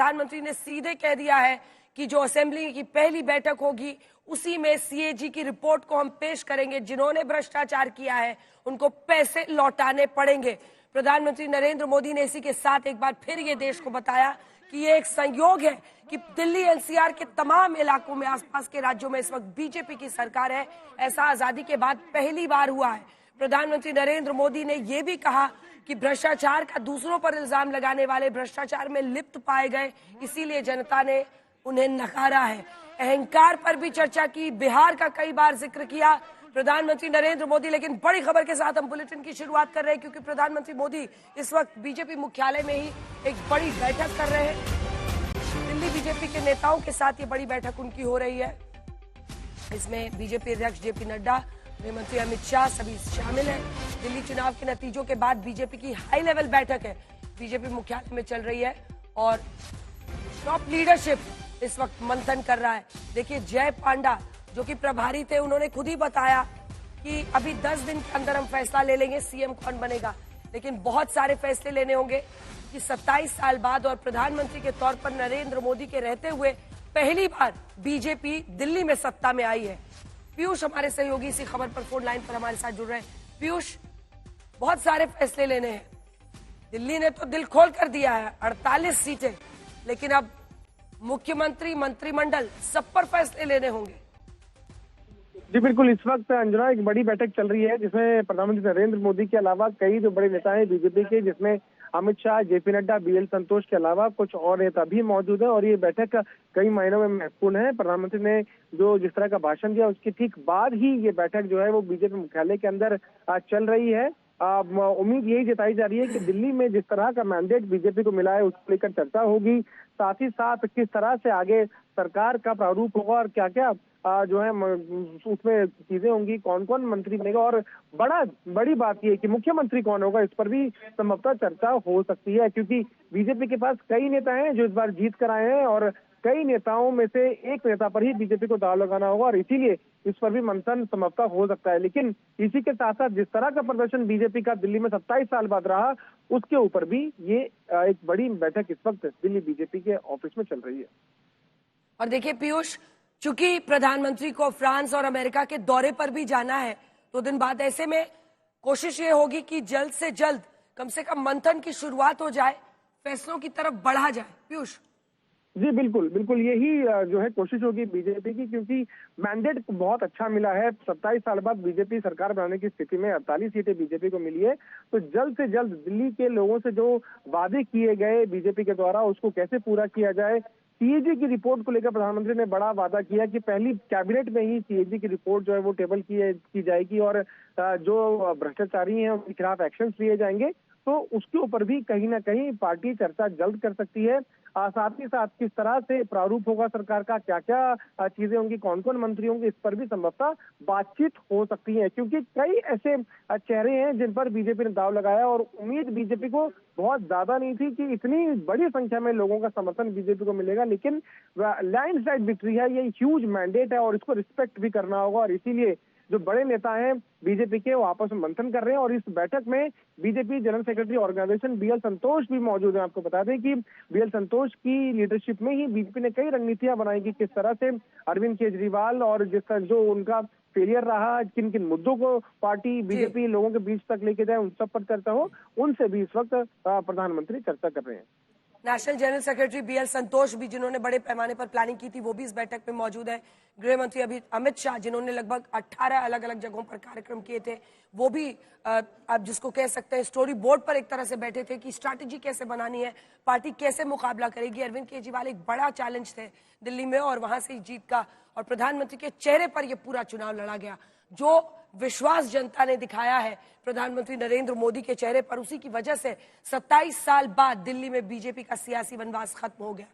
प्रधानमंत्री ने सीधे कह दिया है कि जो असेंबली की पहली बैठक होगी उसी में सीएजी की रिपोर्ट को हम पेश करेंगे। जिन्होंने भ्रष्टाचार किया है उनको पैसे लौटाने पड़ेंगे। प्रधानमंत्री नरेंद्र मोदी ने इसी के साथ एक बार फिर ये देश को बताया कि ये एक संयोग है कि दिल्ली एनसीआर के तमाम इलाकों में, आसपास के राज्यों में इस वक्त बीजेपी की सरकार है। ऐसा आजादी के बाद पहली बार हुआ है। प्रधानमंत्री नरेंद्र मोदी ने यह भी कहा कि भ्रष्टाचार का दूसरों पर इल्जाम लगाने वाले भ्रष्टाचार में लिप्त पाए गए, इसीलिए जनता ने उन्हें नकारा है। अहंकार पर भी चर्चा की, बिहार का कई बार जिक्र किया प्रधानमंत्री नरेंद्र मोदी। लेकिन बड़ी खबर के साथ हम बुलेटिन की शुरुआत कर रहे हैं, क्योंकि प्रधानमंत्री मोदी इस वक्त बीजेपी मुख्यालय में ही एक बड़ी बैठक कर रहे हैं। दिल्ली बीजेपी के नेताओं के साथ ये बड़ी बैठक उनकी हो रही है। इसमें बीजेपी अध्यक्ष जेपी नड्डा, गृह मंत्री अमित शाह सभी शामिल हैं। दिल्ली चुनाव के नतीजों के बाद बीजेपी की हाई लेवल बैठक है, बीजेपी मुख्यालय में चल रही है और टॉप लीडरशिप इस वक्त मंथन कर रहा है। देखिए, जय पांडा जो कि प्रभारी थे, उन्होंने खुद ही बताया कि अभी 10 दिन के अंदर हम फैसला ले लेंगे सीएम कौन बनेगा। लेकिन बहुत सारे फैसले लेने होंगे कि 27 साल बाद और प्रधानमंत्री के तौर पर नरेंद्र मोदी के रहते हुए पहली बार बीजेपी दिल्ली में सत्ता में आई है। पीयूष हमारे सहयोगी इसी खबर पर फोन लाइन पर हमारे साथ जुड़ रहे हैं। पीयूष, बहुत सारे फैसले लेने हैं। दिल्ली ने तो दिल खोल कर दिया है, 48 सीटें, लेकिन अब मुख्यमंत्री, मंत्रिमंडल, सब पर फैसले लेने होंगे। जी बिल्कुल, इस वक्त अंजना एक बड़ी बैठक चल रही है जिसमें प्रधानमंत्री नरेंद्र मोदी के अलावा कई जो बड़े नेता हैं बीजेपी के, जिसमें अमित शाह, जेपी नड्डा, बीएल संतोष के अलावा कुछ और नेता भी मौजूद है। और ये बैठक कई मायनों में महत्वपूर्ण है। प्रधानमंत्री ने जो जिस तरह का भाषण दिया उसके ठीक बाद ही ये बैठक जो है वो बीजेपी मुख्यालय के अंदर चल रही है। उम्मीद यही जताई जा रही है कि दिल्ली में जिस तरह का मैंडेट बीजेपी को मिला है उसको लेकर चर्चा होगी। साथ ही साथ किस तरह से आगे सरकार का प्रारूप होगा और क्या क्या जो है उसमें चीजें होंगी, कौन कौन मंत्री बनेगा और बड़ी बात यह है कि मुख्यमंत्री कौन होगा, इस पर भी संभवतः चर्चा हो सकती है। क्योंकि बीजेपी के पास कई नेता हैं जो इस बार जीत कर आए हैं और कई नेताओं में से एक नेता पर ही बीजेपी को दाव लगाना होगा और इसीलिए इस पर भी मंथन संभवतः हो सकता है। लेकिन इसी के साथ साथ जिस तरह का प्रदर्शन बीजेपी का दिल्ली में 27 साल बाद रहा, उसके ऊपर भी ये एक बड़ी बैठक इस वक्त दिल्ली बीजेपी के ऑफिस में चल रही है। और देखिए पीयूष, चूंकि प्रधानमंत्री को फ्रांस और अमेरिका के दौरे पर भी जाना है 2 दिन बाद, ऐसे में कोशिश ये होगी कि जल्द से जल्द कम से कम मंथन की शुरुआत हो जाए, फैसलों की तरफ बढ़ा जाए। पीयूष जी बिल्कुल बिल्कुल, यही जो है कोशिश होगी बीजेपी की, क्योंकि मैंडेट बहुत अच्छा मिला है। 27 साल बाद बीजेपी सरकार बनाने की स्थिति में 48 सीटें बीजेपी को मिली है। तो जल्द से जल्द दिल्ली के लोगों से जो वादे किए गए बीजेपी के द्वारा उसको कैसे पूरा किया जाए। सीएजी की रिपोर्ट को लेकर प्रधानमंत्री ने बड़ा वादा किया कि पहली कैबिनेट में ही सीएजी की रिपोर्ट जो है वो टेबल की जाएगी और जो भ्रष्टाचारी हैं उनके खिलाफ एक्शन लिए जाएंगे। तो उसके ऊपर भी कहीं ना कहीं पार्टी चर्चा जल्द कर सकती है। साथ ही साथ किस तरह से प्रारूप होगा सरकार का, क्या क्या चीजें होंगी, कौन कौन मंत्री होंगे, इस पर भी संभवतः बातचीत हो सकती है। क्योंकि कई ऐसे चेहरे हैं जिन पर बीजेपी ने दाव लगाया और उम्मीद बीजेपी को बहुत ज्यादा नहीं थी कि इतनी बड़ी संख्या में लोगों का समर्थन बीजेपी को मिलेगा। लेकिन लैंडस्लाइड विक्ट्री है, ये ह्यूज मैंडेट है और इसको रिस्पेक्ट भी करना होगा। और इसीलिए जो बड़े नेता हैं बीजेपी के वो आपस में मंथन कर रहे हैं। और इस बैठक में BJP general secretary organisation BL Santosh भी मौजूद हैं। आपको बता दें कि बीएल संतोष की लीडरशिप में ही बीजेपी ने कई रणनीतियां बनाई कि किस तरह से अरविंद केजरीवाल और जिस तरह जो उनका फेलियर रहा, किन किन मुद्दों को पार्टी बीजेपी लोगों के बीच तक लेके जाए, उन सब पर चर्चा हो। उनसे भी इस वक्त प्रधानमंत्री चर्चा कर रहे हैं। National general secretary BL Santosh भी, जिन्होंने बड़े पैमाने पर प्लानिंग की थी, वो भी इस बैठक में मौजूद है। गृह मंत्री अभी अमित शाह, जिन्होंने लगभग 18 अलग अलग जगहों पर कार्यक्रम किए थे, वो भी आप जिसको कह सकते हैं स्टोरी बोर्ड पर एक तरह से बैठे थे कि स्ट्रैटेजी कैसे बनानी है, पार्टी कैसे मुकाबला करेगी। अरविंद केजरीवाल एक बड़ा चैलेंज थे दिल्ली में और वहां से ही जीत का, और प्रधानमंत्री के चेहरे पर यह पूरा चुनाव लड़ा गया। जो विश्वास जनता ने दिखाया है प्रधानमंत्री नरेंद्र मोदी के चेहरे पर, उसी की वजह से 27 साल बाद दिल्ली में बीजेपी का सियासी वनवास खत्म हो गया।